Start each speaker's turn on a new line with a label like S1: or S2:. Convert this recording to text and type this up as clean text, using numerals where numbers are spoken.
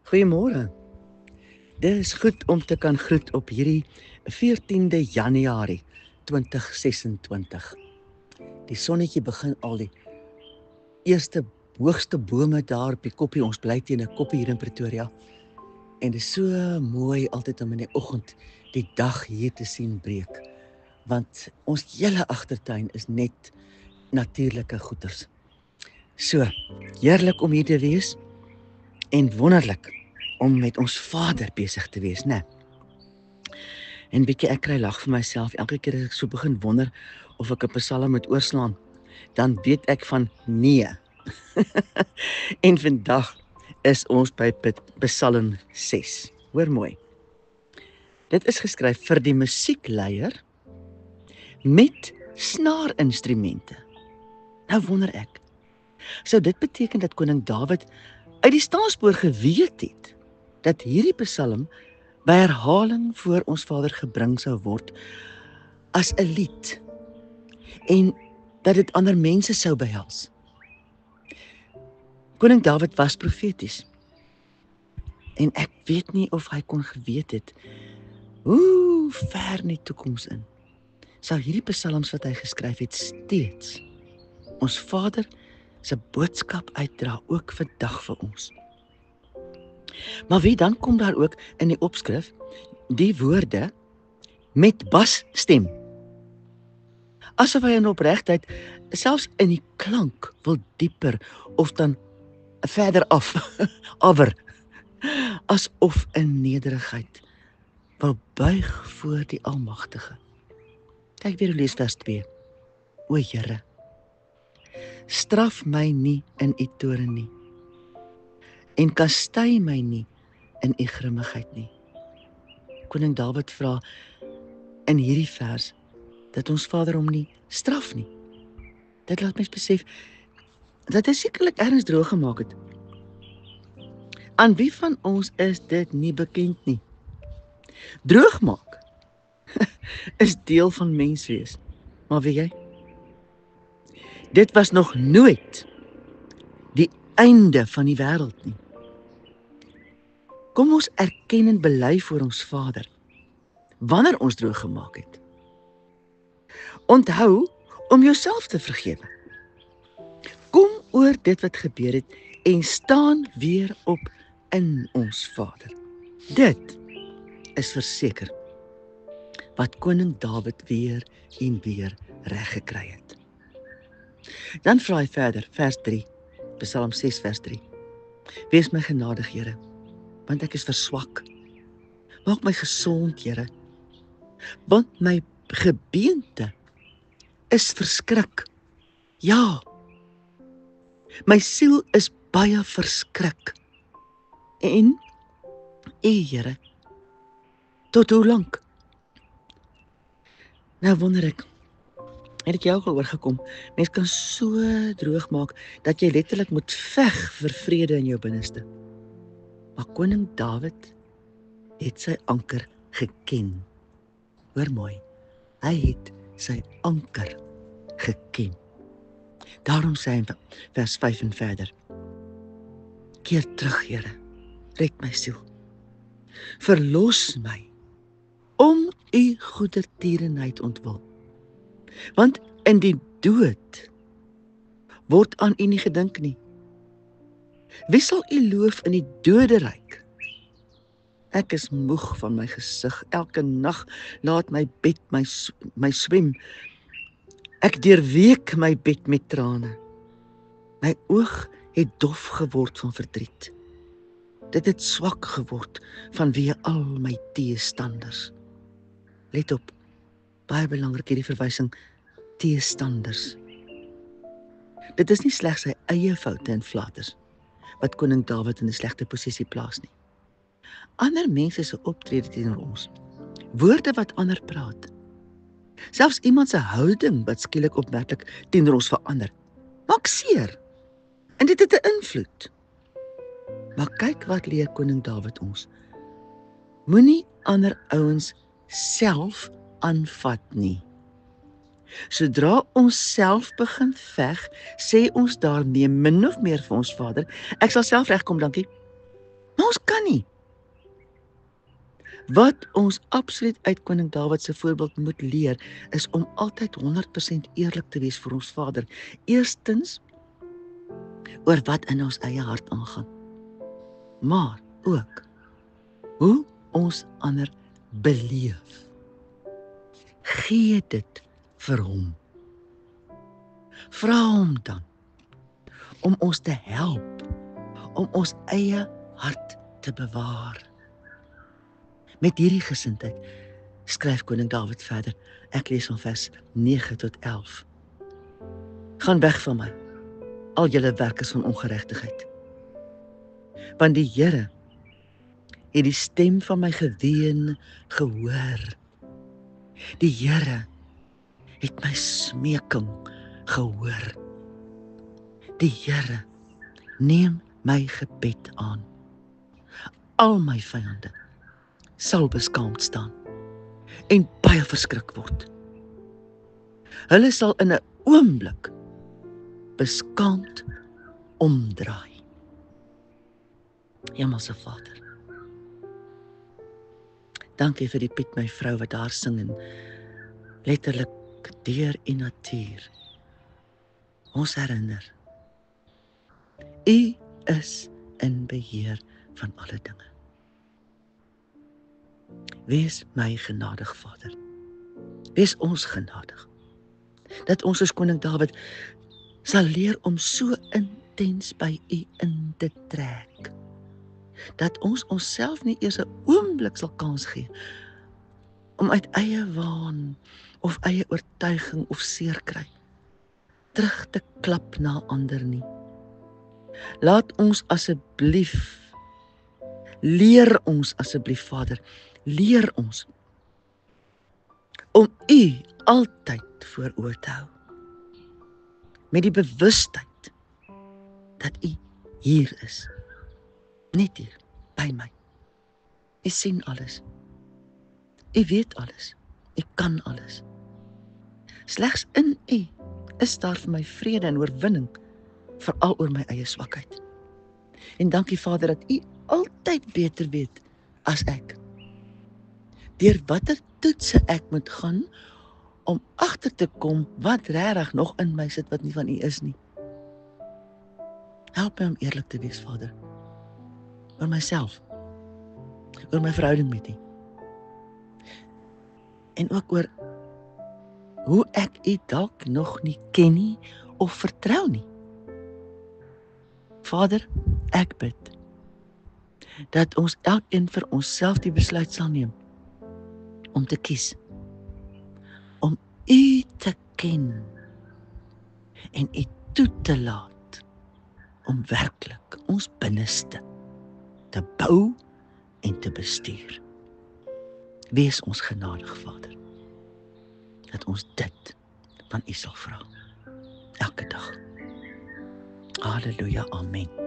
S1: Goeiemôre. Dit is goed om te kan groet op hierdie 14de Januarie 2026. Die sonnetjie begin al die eerste hoogste bome daar op die koppie. Ons bly teen 'n koppie hier in Pretoria. En dit is so mooi altyd om in die oggend die dag hier te sien breek. Want ons hele agtertuin is net natuurlike goeders. So, heerlik om hier te wees en wonderlik om met ons Vader besig te wees, né? En bietjie ek kry lag vir myself elke keer as ek so begin wonder of ek 'n psalm moet oorslaan, dan weet ek van nee. En vandag is ons by Psalm 6. Hoor mooi. Dit is geskryf vir die musiekleier met snaarinstrumente. Nou wonder ek, sou dit beteken dat koning Dawid uit die staanspoor geweet het dat hierdie psalm by herhaling voor ons Vader gebring sou word as 'n lied en dat dit ander mense sou behels? Koning Dawid was profeties en ek weet nie of hy kon geweet het hoe ver in die toekoms in sou hierdie psalms wat hy geskryf het steeds ons Vader se boodskap uitdra ook vandag vir ons. Maar wie dan kom daar ook in die opskrif die woorde met basstem. Asof hy in opregtheid selfs in die klank wil dieper of dan verder af, awer, asof in nederigheid wil buig voor die Almagtige. Kyk weer lees vers 2. O Here, straf my nie in u toorn nie en kastei my nie in u grimmigheid nie. Koning Dawid vra in hierdie vers dat ons Vader hom nie straf nie. Dit laat mens besef dat hy sekerlik ergens droog gemaak het. Aan wie van ons is dit nie bekend nie? Droog maak is deel van menswees. Maar weet jy, dit was nog nooit die einde van die wêreld nie. Kom ons erken en bely voor ons Vader wanneer ons droog gemaak het. Onthou om jouself te vergewe. Kom oor dit wat gebeur het en staan weer op in ons Vader. Dit is verseker wat koning Dawid weer en weer reg gekry het. Dan vra hy verder, vers 3, Psalm 6 vers 3. Wees my genadig, Here, want ek is verswak. Maak my gesond, Here, want my gebeente is verskrik. Ja, my siel is baie verskrik. En, Here, tot hoe lank? Nou wonder ek, het ek jou al oorgekom, mens kan so droog maak, dat jy letterlik moet veg vir vrede in jou binneste. Maar koning Dawid het sy anker geken. Hoor mooi, hy het sy anker geken. Daarom sê hy in vers 5 en verder, keer terug, Here, red my siel, verlos my, om u goedertierenheid ontwil. Want in die dood word aan u nie gedink nie. Wie sal u loof in die doderyk? Ek is moeg van my gesig, elke nag laat my bed my swem. Ek deurweek my bed met trane. My oog het dof geword van verdriet. Dit het swak geword vanweë al my teestanders. Let op, baie belangrik hierdie verwysing, teestanders. Dit is nie slegs sy eie foute en flaters wat koning Dawid in 'n slegte posisie plaas nie. Ander mense se optrede teenoor ons, woorde wat ander praat, selfs iemand se houding wat skielik opmerklik teenoor ons verander, maak seer. En dit het 'n invloed. Maar kyk wat leer koning Dawid ons. Moenie ander ouens self aanvat nie. Sodra ons self begin veg, sê ons daarmee min of meer vir ons Vader, ek sal self regkom, dankie. Maar ons kan nie. Wat ons absoluut uit koning Dawid se voorbeeld moet leer, is om altyd 100% eerlik te wees vir ons Vader. Eerstens, oor wat in ons eie hart aangaan. Maar ook, hoe ons ander beleef. Gee dit vir hom. Vra hom dan, om ons te help, om ons eie hart te bewaar. Met hierdie gesindheid skryf koning Dawid verder. Ek lees van vers 9 tot 11. Gaan weg van my, al julle werkers van ongeregtigheid. Want die Here het die stem van my geween gehoor. Die Here het my smeeking gehoor. Die Here neem my gebed aan. Al my vyande sal beskaamd staan en baie verskrik word. Hulle sal in 'n oomblik beskaamd omdraai. Hemelse Vader, dankie vir die Piet, my vrou, wat daar sing en letterlik deur en natuur ons herinner. U is in beheer van alle dinge. Wees my genadig, Vader. Wees ons genadig. Dat ons as koning Dawid sal leer om so intens by U in te trek. Dat ons onsself nie eers 'n oomblik sal kans gee om uit eie waan of eie oortuiging of seerkry terug te klap na ander nie. Laat ons asseblief, leer ons asseblief, Vader, leer ons om U altyd voor oë te hou. Met die bewustheid dat U hier is. Net hier, by my. U sien alles. U weet alles. U kan alles. Slegs in U is daar vir my vrede en oorwinning, veral oor my eie swakheid. En dankie, Vader, dat U altyd beter weet as ek. Deur watter toetse ek moet gaan om agter te kom wat regtig nog in my sit wat nie van U is nie. Help my om eerlik te wees, Vader, oor myself, oor my verhouding met U, en ook oor hoe ek U dalk nog nie ken nie of vertrou nie. Vader, ek bid dat ons elkeen vir onsself die besluit sal neem om te kies, om U te ken en U toe te laat om werklik ons binneste te bou en te bestuur. Wees ons genadig, Vader, dat ons dit van U sal vra, elke dag. Halleluja, amen.